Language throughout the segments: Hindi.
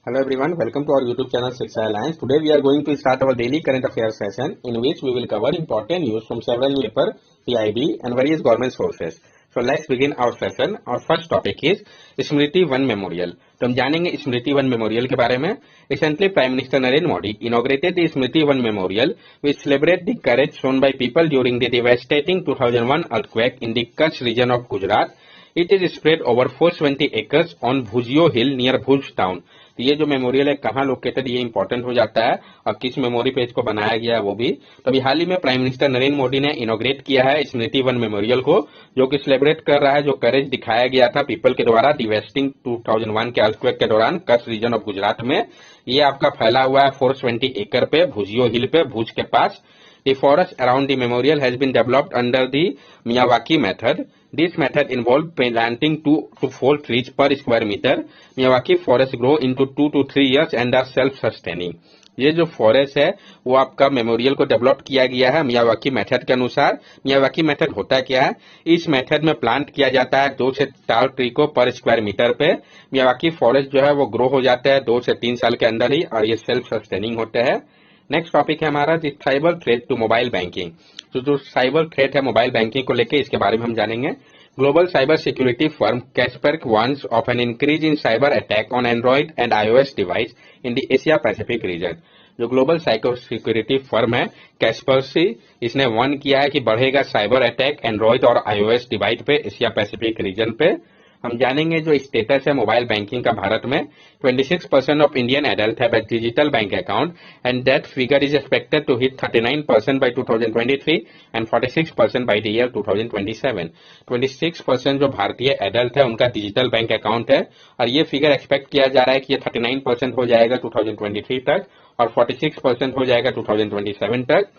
Hello everyone, welcome to our YouTube channel Shiksha Alliance. Today we are going to start our daily current affairs session in which we will cover important news from several newspaper, PIB and various government sources. So let's begin our session. Our first topic is Smriti one memorial. तो हम जानेंगे स्मृति वन मेमोरियल के बारे में। Recently, Prime Minister Narendra Modi inaugurated the Smriti One Memorial, which celebrates the courage shown by people during the devastating 2001 earthquake in the Kutch region of Gujarat. It is spread over 420 acres on Bhujio Hill near Bhuj town. तो ये जो मेमोरियल है कहाँ लोकेटेड ये इंपॉर्टेंट हो जाता है और किस मेमोरी पेज को बनाया गया है वो भी। तो अभी हाल ही में प्राइम मिनिस्टर नरेंद्र मोदी ने इनोग्रेट किया है स्मृति वन मेमोरियल को, जो कि सेलिब्रेट कर रहा है जो करेज दिखाया गया था पीपल के द्वारा डिवेस्टिंग 2001 के अर्थक्वेक के दौरान कच्छ रीजन ऑफ गुजरात में। ये आपका फैला हुआ है 420 एकड़ पे भुजियो हिल पे भुज के पास। The forest around the memorial has been developed under the Miyawaki method. This method involved planting 2 to 4 trees per square meter. Miyawaki forests grow into 2 to 3 years and are self-sustaining. ये जो फॉरेस्ट है वो आपका मेमोरियल को डेवलप किया गया है मियावाकी मेथड के अनुसार। मियावाकी मेथड होता क्या है? इस मेथड में प्लांट किया जाता है 2 से 4 ट्री को पर स्क्वायर मीटर पे। मियावाकी फॉरेस्ट जो है वो ग्रो हो जाता है 2 से 3 साल के अंदर ही और ये सेल्फ सस्टेनिंग होते हैं। नेक्स्ट टॉपिक है हमारा cyber threat to mobile banking. तो जो साइबर थ्रेट है मोबाइल बैंकिंग को लेके इसके बारे में हम जानेंगे। Global cyber security firm Kaspersky warns of an increase in cyber attack on Android and iOS device in the Asia Pacific region. जो ग्लोबल साइबर सिक्योरिटी फर्म है कैस्परसी, इसने वार्न किया है कि बढ़ेगा साइबर अटैक एंड्रॉइड और iOS डिवाइस पे एशिया पैसिफिक रीजन पे। हम जानेंगे जो स्टेटस है मोबाइल बैंकिंग का भारत में। 26% of Indian adult have a digital bank account and that figure is expected to hit 39% by 2023 and 46% by the year 2027। 26% जो भारतीय एडल्ट है उनका डिजिटल बैंक अकाउंट है और ये फिगर एक्सपेक्ट किया जा रहा है कि ये 39% हो जाएगा 2023 तक और 46% हो जाएगा 2027 तक।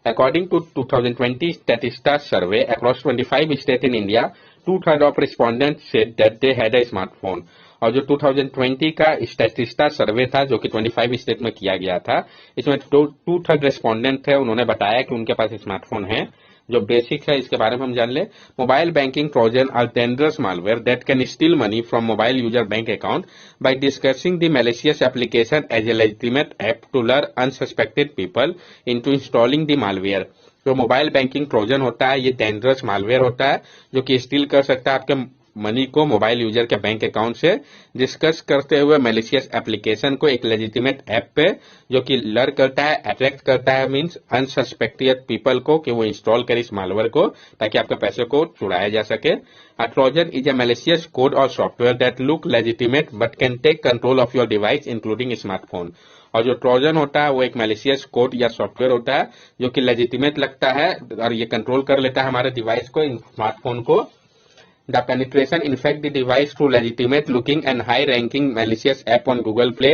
According to 2020 Statista survey across 25 states in India, 2/3 of respondents said that they had a smartphone. और जो 2020 का स्टैटिस्टा सर्वे था जो कि 25 स्टेट में किया गया था, इसमें 2/3 रेस्पोंडेंट थे, उन्होंने बताया कि उनके पास स्मार्टफोन है। जो बेसिक्स है इसके बारे में हम जान ले। Mobile banking trojan are dangerous malware that can steal money from mobile user bank account by disguising the malicious application as a legitimate app to lure unsuspected people into installing the malware. जो मोबाइल बैंकिंग ट्रोजन होता है ये डेंजरस मालवेयर होता है जो कि स्टील कर सकता है आपके मनी को मोबाइल यूजर के बैंक अकाउंट से, डिस्कस करते हुए मैलिशियस एप्लीकेशन को एक लेजिटिमेट ऐप पे जो कि लर करता है, अट्रैक्ट करता है, मींस अनसस्पेक्टेड पीपल को कि वो इंस्टॉल करे इस मालवेयर को ताकि आपके पैसे को चुराया जा सके। A Trojan is a malicious code or software that look legitimate but can take control of your device including smartphone. और जो ट्रोजन होता है वो एक मैलिशियस कोड या सॉफ्टवेयर होता है जो कि लेजिटिमेट लगता है और ये कंट्रोल कर लेता है हमारे डिवाइस को, स्मार्टफोन को। The penetration infect the device through legitimate looking and high ranking malicious app on Google Play,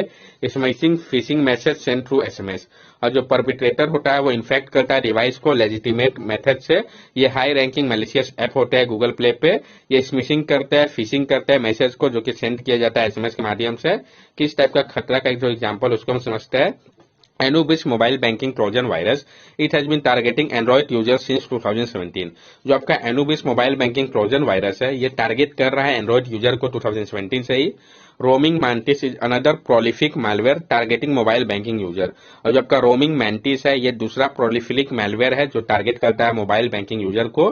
smashing phishing message sent through SMS. और जो परपिट्रेटर होता है वो इन्फेक्ट करता है डिवाइस को लेजिटिमेट मेथड से। ये हाई रैंकिंग मैलिशियस ऐप होते हैं गूगल प्ले पे, ये स्मिशिंग करते हैं, फिशिंग करते हैं मैसेज को जो कि सेंड किया जाता है एसएमएस के माध्यम से। किस टाइप का खतरा का एक जो एग्जांपल उसको हम समझते हैं। Anubis mobile banking Trojan virus. It has been targeting Android users since 2017. जो आपका Anubis mobile banking Trojan virus है ये टारगेट कर रहा है एंड्रॉइड यूजर को 2017 से ही। Roaming Mantis is another prolific malware targeting mobile banking user. और जो आपका रोमिंग मैंटिस है ये दूसरा प्रोलिफिक मैलवेयर है जो टारगेट करता है मोबाइल बैंकिंग यूजर को।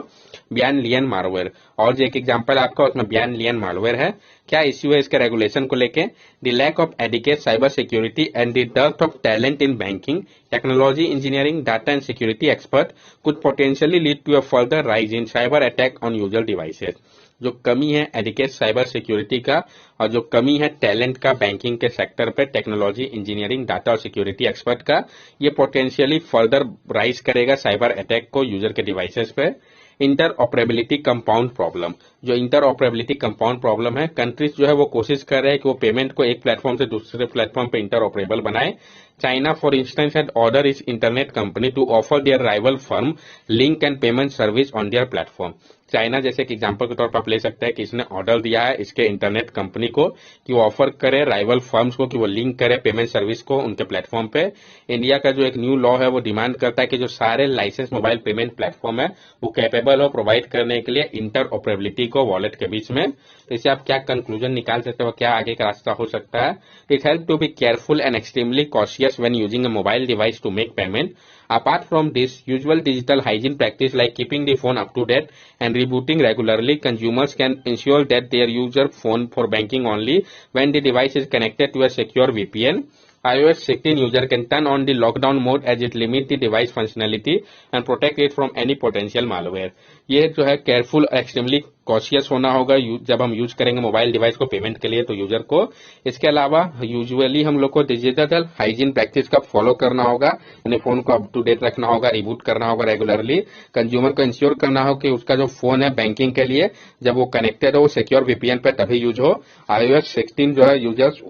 बियान लियन मालवेयर और जो एक एग्जांपल आपका उसमें बियान लियन मालवेयर है। क्या इश्यू है इसके रेगुलेशन को लेके? The lack of adequate cyber security and the depth of talent in banking technology engineering data and security expert could potentially lead to a further rise in cyber attack on user devices. जो कमी है एडिकेट साइबर सिक्योरिटी का और जो कमी है टैलेंट का बैंकिंग के सेक्टर पे टेक्नोलॉजी इंजीनियरिंग डाटा और सिक्योरिटी एक्सपर्ट का, ये पोटेंशियली फर्दर राइज करेगा साइबर अटैक को यूजर के डिवाइसेस पे। Inter operability compound problem. जो इंटर ऑपरेबिलिटी कंपाउंड प्रॉब्लम है, कंट्रीज जो है वो कोशिश कर रहे हैं कि वो पेमेंट को एक प्लेटफॉर्म से दूसरे प्लेटफॉर्म पे इंटर ऑपरेबल बनाए। China for instance had order its internet company to offer their rival firm link and payment service on their platform. China जैसे एक एग्जांपल के तौर पर आप ले सकते हैं कि इसने ऑर्डर दिया है इसके इंटरनेट कंपनी को कि वो ऑफर करे राइवल फर्म्स को कि वो लिंक करे पेमेंट सर्विस को उनके प्लेटफॉर्म पे। इंडिया का जो एक न्यू लॉ है वो डिमांड करता है कि जो सारे लाइसेंस मोबाइल पेमेंट प्लेटफॉर्म है वो कैपेबल हो प्रोवाइड करने के लिए इंटर ऑपरेबिलिटी को वॉलेट के बीच में। तो इससे आप क्या कंक्लूजन निकाल सकते हो, क्या आगे का रास्ता हो सकता है? It help to be careful and extremely cautious when using a mobile device to make payment. Apart from this, usual digital hygiene practice like keeping the phone up to date and rebooting regularly, consumers can ensure that their user phone for banking only when the device is connected to a secure VPN. iOS 16 user can turn on the lockdown mode as it limits the device functionality and protect it from any potential malware. ये जो है केयरफुल एक्सट्रीमली कॉशियस होना होगा जब हम यूज करेंगे मोबाइल डिवाइस को पेमेंट के लिए तो यूजर को। इसके अलावा यूजुअली हम लोग को डिजिटल हाइजीन प्रैक्टिस का फॉलो करना होगा, यानी फोन को अप टू डेट रखना होगा, रिबूट करना होगा रेगुलरली। कंज्यूमर को इंश्योर करना हो कि उसका जो फोन है बैंकिंग के लिए जब वो कनेक्टेड हो वो सिक्योर वीपीएन पे तभी यूज हो। iOS 16 जो है यूजर्स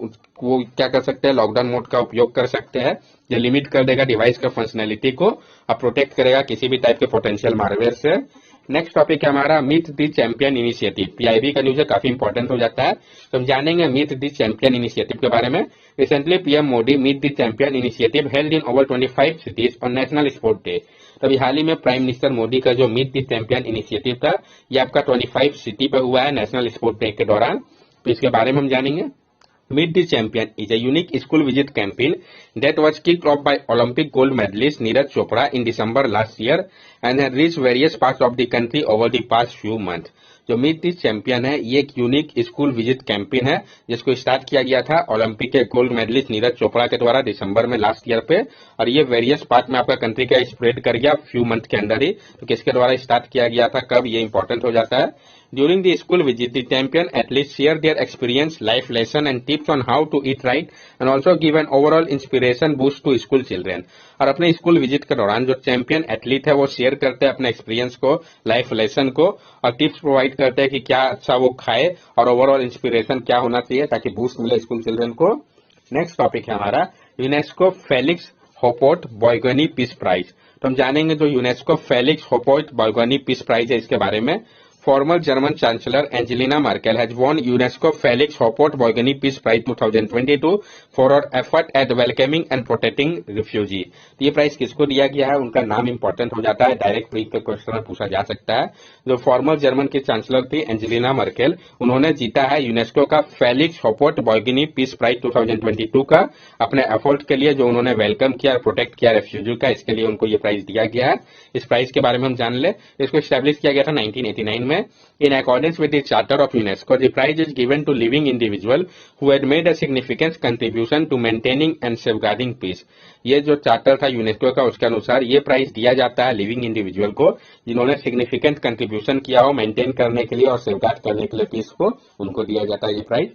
वो क्या कर सकते हैं, लॉकडाउन मोड का उपयोग कर सकते हैं। ये लिमिट कर देगा डिवाइस का फंक्शनैलिटी को और प्रोटेक्ट करेगा किसी भी टाइप के पोटेंशियल मालवेयर से। नेक्स्ट टॉपिक है हमारा meet the champion initiative. PIB का न्यूज काफी इंपॉर्टेंट हो जाता है, तो हम जानेंगे मीट द चैंपियन इनिशिएटिव के बारे में। Recently PM Modi meet the champion initiative held in over 25 cities on national sport day. तभी हाल ही में प्राइम मिनिस्टर मोदी का जो मीट द चैंपियन इनिशिएटिव था ये आपका 25 सिटी पे हुआ है नेशनल स्पोर्ट डे के दौरान, तो इसके बारे में हम जानेंगे। Meet the Champion is a unique school visit campaign that was kicked off by Olympic gold medalist Neeraj Chopra in December last year and had reached various parts of the country over the past few months. जो मीट द चैंपियन है ये एक यूनिक स्कूल विजिट कैंपेन है जिसको स्टार्ट किया गया था ओलंपिक के गोल्ड मेडलिस्ट नीरज चोपड़ा के द्वारा दिसंबर में लास्ट ईयर पे, और ये वेरियस पार्ट में आपका कंट्री का स्प्रेड कर गया फ्यू मंथ के अंदर ही। तो किसके द्वारा स्टार्ट किया गया था, कब, ये इंपॉर्टेंट हो जाता है। During the school visit, the champion athletes share their experience, life lesson and tips on how to eat right and also give an overall inspiration boost to school children. और अपने स्कूल विजिट के दौरान जो चैंपियन एथलीट है वो शेयर करते हैं अपने एक्सपीरियंस को, लाइफ लेसन को, और टिप्स प्रोवाइड करते हैं कि क्या अच्छा वो खाए और ओवरऑल इंस्पिरेशन क्या होना चाहिए ताकि बूस्ट मिले स्कूल चिल्ड्रन को। नेक्स्ट टॉपिक है हमारा यूनेस्को फेलिक्स होपोर्ट बॉयगनी पीस प्राइज। तो हम जानेंगे जो यूनेस्को फेलिक्स होपोर्ट बॉयगनी पीस प्राइज है इसके बारे में। Former German Chancellor Angela Merkel has won UNESCO Felix Hopot-Boigny Peace Prize 2022 for her effort at welcoming and protecting refugee। तो ये प्राइज किसको दिया गया है, उनका नाम इंपॉर्टेंट हो जाता है, डायरेक्ट प्री के क्वेश्चन में पूछा जा सकता है। जो फॉर्मर जर्मन की चांसलर थी एंजेलिना मर्केल, उन्होंने जीता है यूनेस्को का फेलिक्स होपोट-बॉयगनी पीस प्राइज 2022 का अपने एफर्ट के लिए जो उन्होंने वेलकम किया और प्रोटेक्ट किया रेफ्यूजी का, इसके लिए उनको ये प्राइज दिया गया है। इस प्राइज के बारे में हम जान ले। इसको स्टैब्लिश किया गया था 1989 में। In accordance with the Charter of UNESCO, the prize is given to living individual who had made a significant contribution to maintaining and safeguarding peace। ये जो चार्टर था यूनेस्को का उसके अनुसार ये प्राइज दिया जाता है लिविंग इंडिविजुअल को जिन्होंने सिग्निफिकेंट कंट्रीब्यूशन किया हो मेंटेन करने के लिए और सेफगार्ड करने के लिए पीस को, उनको दिया जाता है ये प्राइज।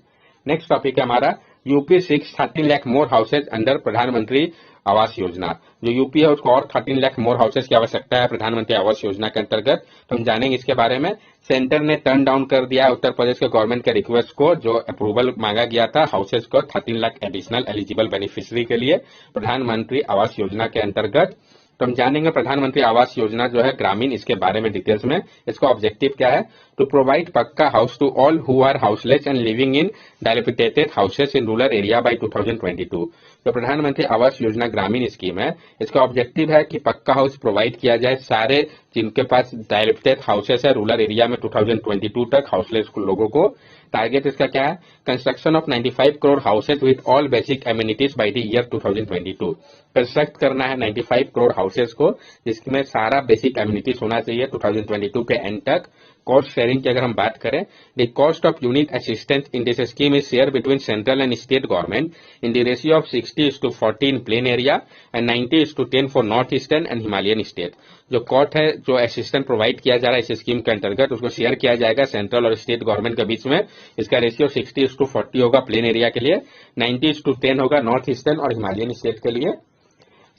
नेक्स्ट टॉपिक है हमारा यूपी 30 लाख मोर हाउसेज अंडर प्रधानमंत्री आवास योजना। जो यूपी है उसको और 13 लाख मोर हाउसेज की आवश्यकता है प्रधानमंत्री आवास योजना के अंतर्गत, तो हम जानेंगे इसके बारे में। सेंटर ने टर्न डाउन कर दिया उत्तर प्रदेश के गवर्नमेंट के रिक्वेस्ट को जो अप्रूवल मांगा गया था हाउसेज को 13 लाख एडिशनल एलिजिबल बेनिफिशियरी के लिए प्रधानमंत्री आवास योजना के अंतर्गत। तो हम जानेंगे प्रधानमंत्री आवास योजना जो है ग्रामीण, इसके बारे में डिटेल्स में। इसका ऑब्जेक्टिव क्या है, to provide pucca house to all who are houseless and living in dilapidated houses in rural area by 2022। तो प्रधानमंत्री आवास योजना ग्रामीण स्कीम है, इसका ऑब्जेक्टिव है कि पक्का हाउस प्रोवाइड किया जाए सारे जिनके पास डायलेपिटेड हाउसेस है रूरल एरिया में 2022 तक हाउसलेस लोगों को। टारगेट इसका क्या है, construction of 95 crore houses with all basic amenities bye the year 2022। Construct करना है 95 करोड़ हाउसेज को जिसमें सारा बेसिक एमिनिटीज होना चाहिए 2022 के एंड तक। कॉस्ट शेयरिंग की अगर हम बात करें, the cost of unit assistance in this scheme is share between central and state government in the ratio of 60:40 in plain area and 90:10 for north eastern and Himalayan state. जो कॉस्ट है जो असिस्टेंट प्रोवाइड किया जा रहा है इस स्कीम के अंतर्गत उसको शेयर किया जाएगा सेंट्रल और स्टेट गवर्नमेंट के बीच में। इसका रेशियो 60:40 होगा प्लेन एरिया के लिए, 90:10 होगा नॉर्थ ईस्टर्न और हिमालयन स्टेट के लिए।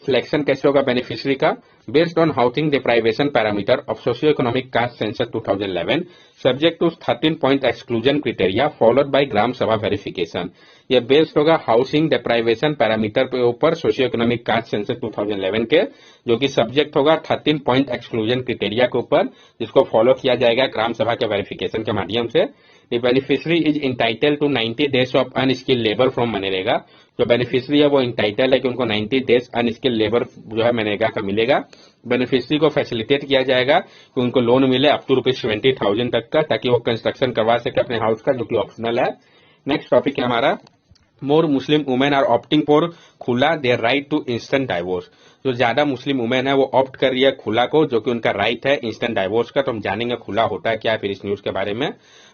सिलेक्शन कैसे होगा बेनिफिशियरी का, based on housing deprivation parameter of socio economic caste census 2011 subject to 13 point exclusion criteria followed by gram sabha verification. ये बेस्ड होगा हाउसिंग डिप्राइवेशन पैरामीटर के ऊपर सोशियो इकोनॉमिक कास्ट सेंसस 2011 के, जो कि सब्जेक्ट होगा 13 पॉइंट एक्सक्लूजन क्राइटेरिया के ऊपर जिसको फॉलो किया जाएगा ग्राम सभा के वेरिफिकेशन के माध्यम से। The beneficiary is entitle to 90 days of unskilled labour from मनरेगा। जो बेनिफिशियरी है वो इंटाइटल है कि उनको 90 डेज अनस्किल्ड लेबर जो है मनरेगा का मिलेगा। बेनिफिशियरी को फैसिलिटेट किया जाएगा कि उनको लोन मिले अप टू ₹70,000 तक का, ताकि वो कंस्ट्रक्शन करवा सके अपने हाउस का, जो कि ऑप्शनल है। नेक्स्ट टॉपिक है हमारा more Muslim women are opting for khula their right to instant divorce. जो ज्यादा मुस्लिम वुमेन है वो ऑप्ट कर रही है खुला को, जो कि उनका राइट है इंस्टेंट डाइवोर्स का। तो हम जानेंगे खुला होता है क्या है फिर इस न्यूज के बारे में।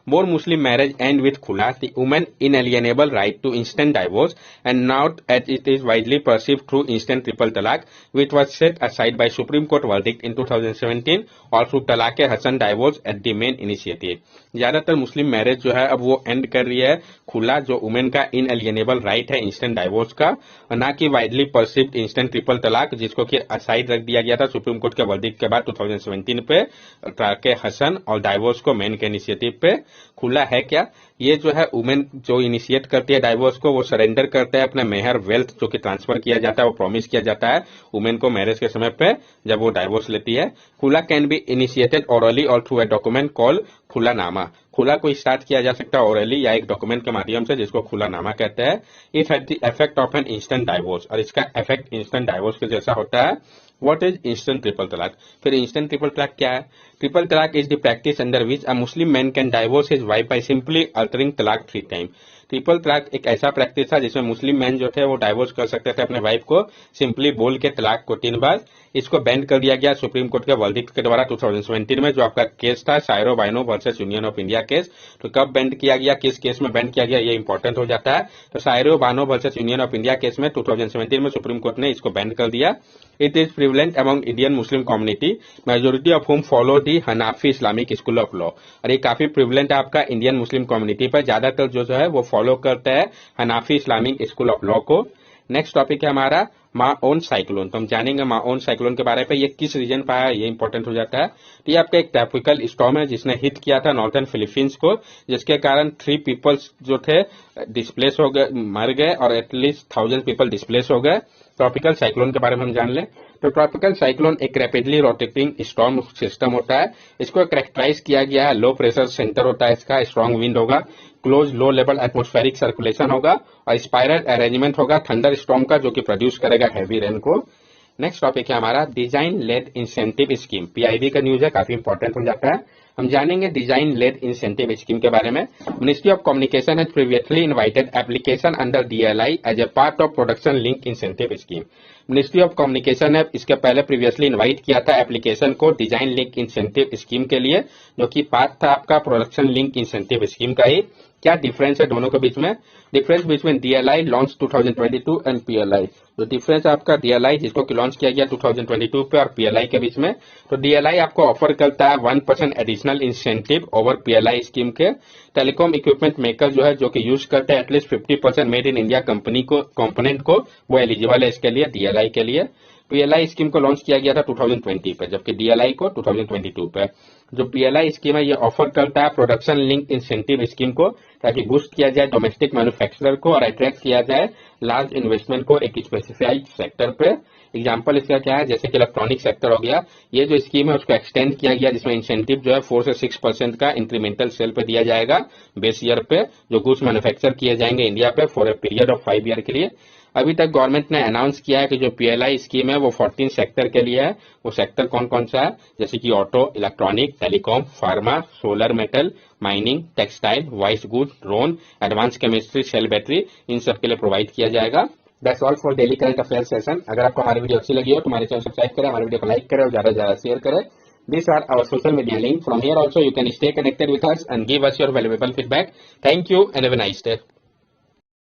More Muslim marriage end with khula the women inalienable right to instant divorce and not as it is widely perceived through instant triple talaq which was set aside by Supreme Court verdict in 2017 और through talaq hasan divorce at the men initiative. ज्यादातर मुस्लिम मैरिज जो है अब वो एंड कर रही है खुला, जो वुमेन का इनएलिएनेबल राइट है इंस्टेंट डाइवोर्स का, और ना कि वाइडली परसीव्ड इंस्टेंट ट्रिपल तलाक, जिसको कि असाइड रख दिया गया था सुप्रीम कोर्ट के वर्डिक्ट के बाद 2017 पे तलाक हसन और डाइवोर्स को मेन के इनिशिएटिव पे। खुला है क्या? ये जो है वुमेन जो इनिशिएट करती है डाइवोर्स को, वो सरेंडर करते हैं अपने मेहर वेल्थ जो कि ट्रांसफर किया जाता है, वो प्रॉमिस किया जाता है वुमेन को मैरिज के समय पे जब वो डाइवोर्स लेती है। खुला कैन बी इनिशिएटेड ओरली और थ्रू ए डॉक्यूमेंट कॉल खुलानामा। खुला को स्टार्ट किया जा सकता है ओरली या एक डॉक्यूमेंट के माध्यम से, जिसको खुलानामा कहते हैं। It has the effect of an instant divorce, और इसका इफेक्ट इंस्टेंट डाइवोर्स के जैसा होता है। What is instant triple तलाक? फिर instant triple तलाक क्या है? Triple तलाक is the practice under which a Muslim man can divorce his wife by simply altering तलाक 3 times. ट्रिपल तलाक एक ऐसा प्रैक्टिस था जिसमें मुस्लिम मैन जो थे वो डाइवोर्स कर सकते थे अपने वाइफ को सिंपली बोल के तलाक को 3 बार। इसको बैन कर दिया गया सुप्रीम कोर्ट के वर्डिक्ट के द्वारा 2017 में, जो आपका केस था Shayara Bano versus Union of India case. तो कब बैन किया गया, किस केस में बैन किया गया, ये इंपॉर्टेंट हो जाता है। तो Shayara Bano versus Union of India case में 2017 में सुप्रीम कोर्ट ने इसको बैन कर दिया। It is prevalent among Indian Muslim community, majority of home follow the Hanafi Islamic school of law. और ये काफी प्रिवलेंट है आपका इंडियन मुस्लिम कम्युनिटी पर, ज्यादातर जो है वो फॉलो करता है Hanafi Islamic school of law को। नेक्स्ट टॉपिक है हमारा माओन साइक्लोन। तो हम जानेंगे माओन साइक्लोन के बारे में, ये किस रीजन पर आया, ये इंपॉर्टेंट हो जाता है। तो ये आपका एक ट्रॉपिकल स्टॉर्म है जिसने हिट किया था नॉर्थर्न फिलीपींस को, जिसके कारण 3 पीपल्स जो थे डिस्प्लेस हो गए, मर गए, और एटलीस्ट 1000 पीपल डिस्प्लेस हो गए। ट्रॉपिकल साइक्लोन के बारे में हम जान लें। तो ट्रॉपिकल साइक्लोन एक रैपिडली रोटेटिंग स्टॉर्म सिस्टम होता है। इसको कैरेक्टराइज किया गया है, लो प्रेशर सेंटर होता है इसका, स्ट्रॉन्ग विंड होगा, close low level atmospheric circulation होगा, और स्पाइरल अरेंजमेंट होगा थंडर स्टॉर्म का, जो कि प्रोड्यूस करेगा हैवी रेन को। नेक्स्ट टॉपिक है हमारा design led incentive scheme. PIB का न्यूज है, काफी इंपॉर्टेंट हो जाता है। हम जानेंगे डिजाइन लेड इंसेंटिव स्कीम के बारे में। Ministry of communication has previously invited application under DLI as a part of production link incentive scheme. Ministry of communication ने इसके पहले प्रीवियसली इनवाइट किया था एप्लीकेशन को डिजाइन लिंक इंसेंटिव स्कीम के लिए, जो कि पार्ट था आपका प्रोडक्शन लिंक इंसेंटिव स्कीम का ही। क्या डिफरेंस है दोनों के बीच में? Difference between DLI launch 2022 and PLI. जो डिफरेंस आपका डीएलआई जिसको कि लॉन्च किया गया 2022 पे और पीएलआई के बीच में, तो डीएलआई आपको ऑफर करता है 1% additional incentive over PLI scheme के। टेलीकॉम इक्विपमेंट मेकर जो है जो कि यूज करते हैं at least 50% made in India company को कंपोनेंट को, वो एलिजिबल है इसके लिए डीएलआई के लिए। पीएलआई स्कीम को लॉन्च किया गया था 2020 पे, जबकि डीएलआई को 2022 पे। जो पीएलआई स्कीम है ये ऑफर करता है प्रोडक्शन लिंक इंसेंटिव स्कीम को, ताकि बूस्ट किया जाए डोमेस्टिक मैन्युफैक्चरर को और अट्रैक्ट किया जाए लार्ज इन्वेस्टमेंट को एक स्पेसिफाइड सेक्टर पे। एग्जाम्पल इसका क्या है, जैसे कि इलेक्ट्रॉनिक सेक्टर हो गया, ये जो स्कीम है उसको एक्सटेंड किया गया, जिसमें इंसेंटिव जो है 4 से 6% का इंक्रीमेंटल सेल पे दिया जाएगा बेस ईयर पे, जो गुड्स मैन्युफैक्चर किए जाएंगे इंडिया पे for a period of 5 year के लिए। अभी तक गवर्नमेंट ने अनाउंस किया है कि जो पीएलआई स्कीम है वो 14 सेक्टर के लिए है। वो सेक्टर कौन कौन सा है, जैसे कि auto, electronic, telecom, pharma, solar metal, mining, textile, white good, drone, advance chemistry, cell battery, इन सब के लिए प्रोवाइड किया जाएगा। That's all for daily current affair session. अगर आपको हमारी वीडियो अच्छी लगी हो तो हमारे चैनल सब्सक्राइब करें, हमारे वीडियो को लाइक करें और ज्यादा से ज्यादा शेयर करें। These are our social media link. From here also you can stay connected with us and give us your valuable feedback. Thank you and have a nice day.